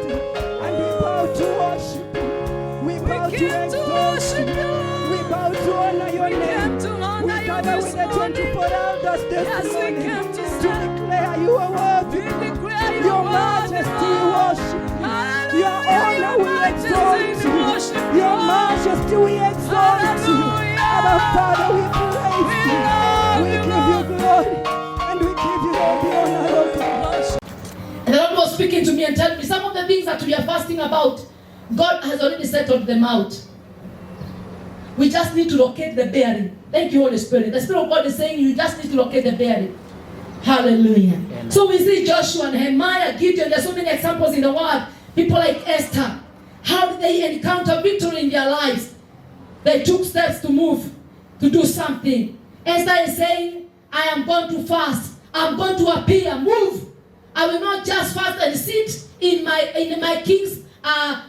majesty, and we bow to worship you. We bow to exalt you. We bow to honor your name. We gather with the 24 elders this morning to declare you are worthy. Your majesty we worship you. Your honor we exalt you. Your majesty we exalt you. Our Father, we praise you. We give you glory and we give you all the honor, Lord God. And the Lord was speaking to me and telling me some of the things that we are fasting about, God has already settled them out. We just need to locate the bearing. Thank you, Holy Spirit. The Spirit of God is saying you just need to locate the bearing. Hallelujah. Amen. So we see Joshua and Nehemiah, Gideon. There's so many examples in the word. People like Esther. How did they encounter victory in their lives? They took steps to move, to do something. Esther is saying, I am going to fast. I'm going to appear, move. I will not just fast and sit in my king's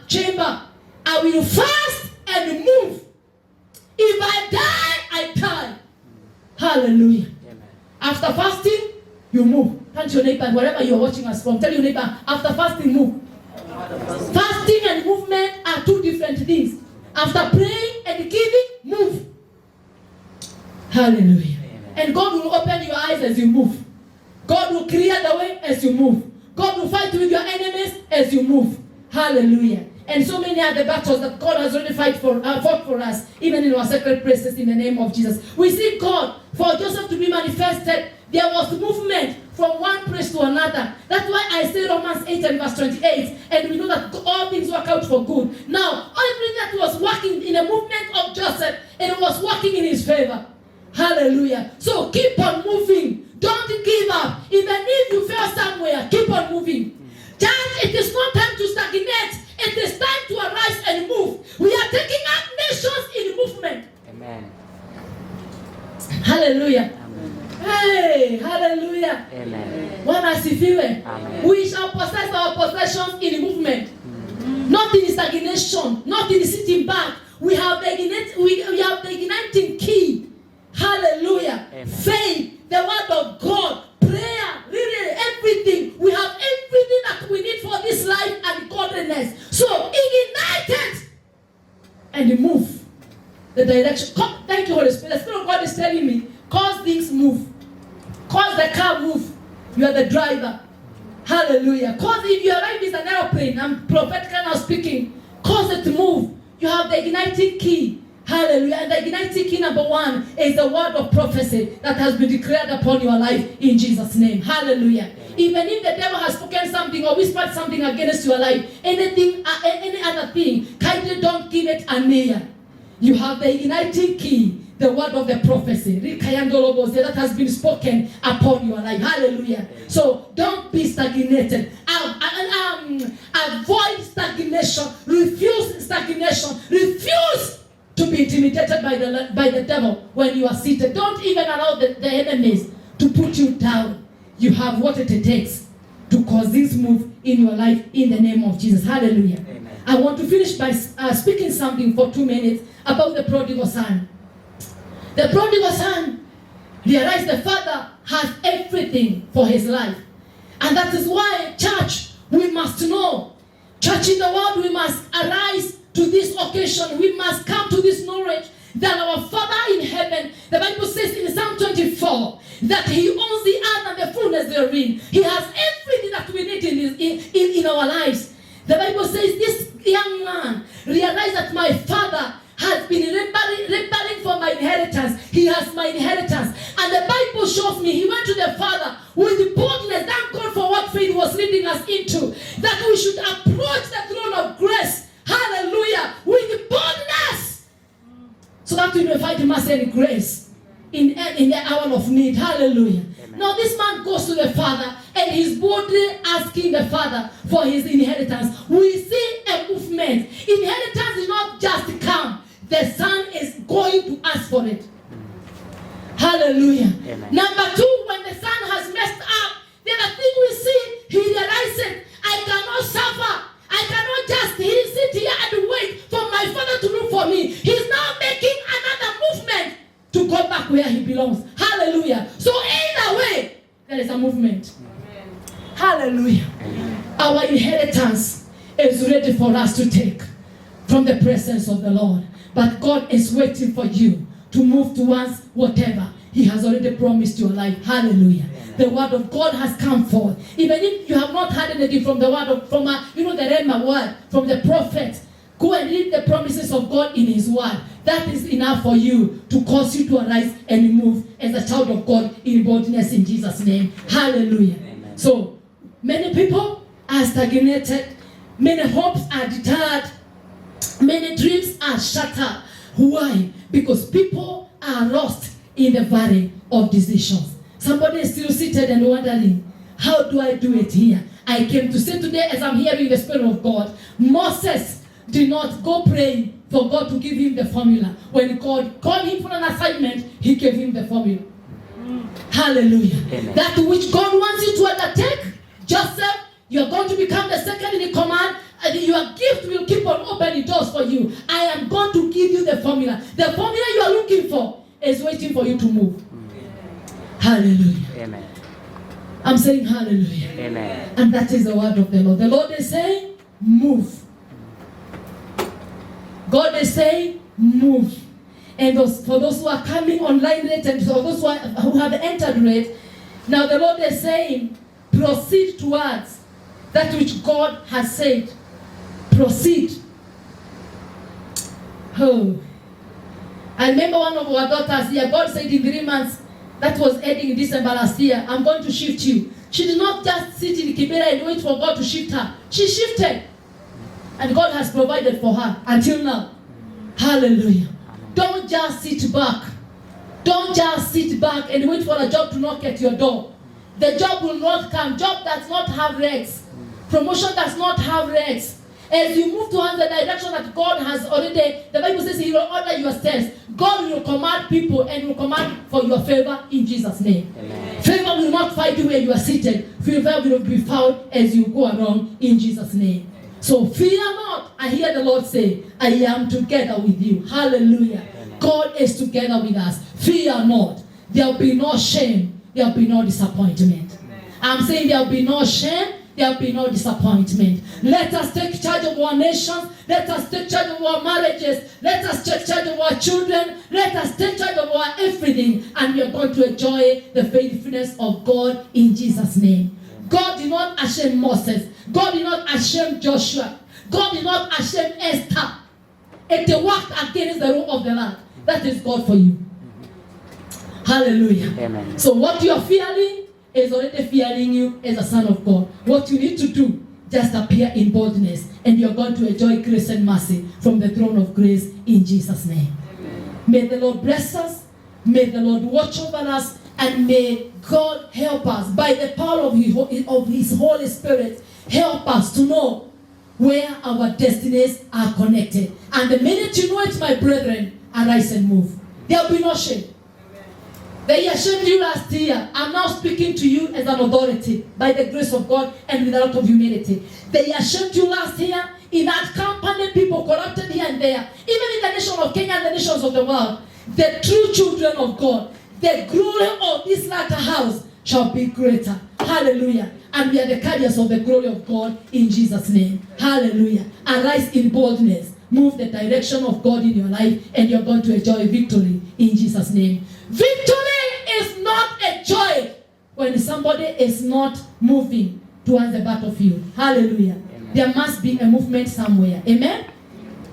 chamber. I will fast and move. If I die, I die. Hallelujah. Amen. After fasting, you move. Turn to your neighbor, wherever you're watching us from. Tell your neighbor, after fasting, move. Fasting and movement are two different things. After praying and giving, move. Hallelujah. Amen. And God will open your eyes as you move. God will clear the way as you move. God will fight with your enemies as you move. Hallelujah. And so many other battles that God has already fought for us, even in our sacred places, in the name of Jesus. We see God, for Joseph to be manifested, there was movement from one place to another. That's why I say Romans 8 and verse 28. And we know that all things work out for good. Now, everything that was working in the movement of Joseph, it was working in his favor. Hallelujah. So keep on moving. Don't give up. Even if you fail somewhere, keep on moving. Church, it is not time to stagnate. It is time to arise and move. We are taking up nations in movement. Amen. Hallelujah. Amen. Hey, hallelujah. Amen. Bwana asifiwe. Amen. We shall possess our possessions in movement. Not in stagnation, not in sitting back. We have the igniting key. Hallelujah. Amen. Faith, the word of God, prayer, really everything. We have everything that we need for this life and godliness. So ignite it and move the direction. Thank you, Holy Spirit. The Spirit of God is telling me, cause things move. Cause the car move. You are the driver. Hallelujah. Cause if your life is an airplane, I'm prophetically now speaking, cause it to move. You have the igniting key. Hallelujah. And the igniting key number 1 is the word of prophecy that has been declared upon your life in Jesus' name. Hallelujah. Amen. Even if the devil has spoken something or whispered something against your life, anything, any other thing, kindly don't give it an ear. You have the igniting key, the word of the prophecy that has been spoken upon your life. Hallelujah. So don't be stagnated. Avoid stagnation. Refuse stagnation. Refuse to be intimidated by the devil when you are seated. Don't even allow the enemies to put you down. You have what it takes to cause this move in your life in the name of Jesus. Hallelujah. Amen. I want to finish by speaking something for 2 minutes about the prodigal son. The prodigal son realized the father has everything for his life. And that is why, church, we must know. Church in the world, we must arise to this occasion. We must come to this knowledge that our Father in heaven, the Bible says in Psalm 24, that He owns the earth and the fullness therein. He has everything that we need in our lives. The Bible says this young man realized that my father has been rebelling for my inheritance. He has my inheritance. And the Bible shows me he went to the father with boldness. Thank God for what faith was leading us into. That we should approach the throne of grace. Hallelujah. With boldness. So that we may find mercy and grace in the hour of need. Hallelujah. Amen. Now this man goes to the father and he's boldly asking the father for his inheritance. We see a movement. Inheritance did not just come. The son is going to ask for it. Hallelujah. Amen. Number 2, when the son has messed up, the other thing we see, he realizes, I cannot suffer. I cannot just sit here and wait for my father to look for me. He's now making another movement to go back where he belongs. Hallelujah. So either way, there is a movement. Amen. Hallelujah. Amen. Our inheritance is ready for us to take from the presence of the Lord. But God is waiting for you to move towards whatever He has already promised your life. Hallelujah. The word of God has come forth. Even if you have not heard anything from the word of, the Rhema word, from the prophet, go and read the promises of God in His word. That is enough for you to cause you to arise and move as a child of God in boldness in Jesus' name. Hallelujah. Amen. So, many people are stagnated. Many hopes are deterred. Many dreams are shattered. Why? Because people are lost in the valley of decisions. Somebody is still seated and wondering, how do I do it here? I came to say today, as I'm hearing the Spirit of God, Moses did not go praying for God to give him the formula. When God called him for an assignment, He gave him the formula. Hallelujah. Amen. That which God wants you to undertake, Joseph, you're going to become the second in command, and your gift will keep on opening doors for you. I am going to give you the formula. The formula you are looking for is waiting for you to move. Hallelujah. Amen. I'm saying hallelujah. Amen. And that is the word of the Lord. The Lord is saying, move. God is saying, move. And for those who are coming online late and for those who have entered late, now the Lord is saying, proceed towards that which God has said. Proceed. Oh. I remember one of our daughters here, God said in 3 months, that was ending in December last year, I'm going to shift you. She did not just sit in Kibera and wait for God to shift her. She shifted. And God has provided for her until now. Hallelujah. Don't just sit back. Don't just sit back and wait for a job to knock at your door. The job will not come. Job does not have legs. Promotion does not have legs. As you move towards the direction that God has already, the Bible says He will order your steps. God will command people and will command for your favor in Jesus' name. Amen. Favor will not find you where you are seated. Favor will be found as you go along in Jesus' name. So fear not. I hear the Lord say, I am together with you. Hallelujah. Amen. God is together with us. Fear not. There will be no shame. There will be no disappointment. Amen. I'm saying there will be no shame. There will be no disappointment. Let us take charge of our nations. Let us take charge of our marriages. Let us take charge of our children. Let us take charge of our everything. And we are going to enjoy the faithfulness of God in Jesus' name. God did not ashame Moses. God did not ashame Joshua. God did not ashame Esther. If they worked against the rule of the land, that is God for you. Hallelujah. Amen. So what you are fearing is already fearing you as a son of God. What you need to do, just appear in boldness, and you're going to enjoy grace and mercy from the throne of grace in Jesus' name. Amen. May the Lord bless us. May the Lord watch over us. And may God help us by the power of His Holy Spirit. Help us to know where our destinies are connected. And the minute you know it, my brethren, arise and move. There will be no shame. They ashamed you last year. I'm now speaking to you as an authority by the grace of God and with a lot of humility. They ashamed you last year. In that company, people corrupted here and there. Even in the nation of Kenya and the nations of the world, the true children of God, the glory of this latter house shall be greater. Hallelujah. And we are the carriers of the glory of God in Jesus' name. Hallelujah. Arise in boldness. Move the direction of God in your life, and you're going to enjoy victory in Jesus' name. Victory is not a joy when somebody is not moving towards the battlefield. Hallelujah. Amen. There must be a movement somewhere. Amen?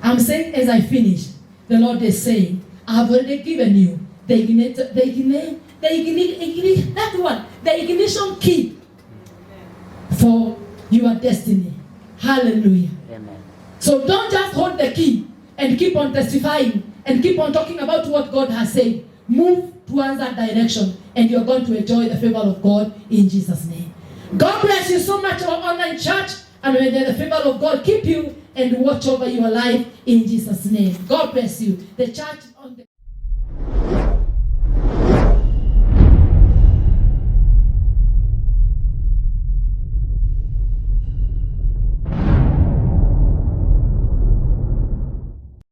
I'm saying as I finish, the Lord is saying, I have already given you the ignition key for your destiny. Hallelujah. Amen. So don't just hold the key and keep on testifying and keep on talking about what God has said. Move towards that direction, and you're going to enjoy the favor of God in Jesus' name. God bless you so much, our online church, and may the favor of God keep you and watch over your life in Jesus' name. God bless you. The church on the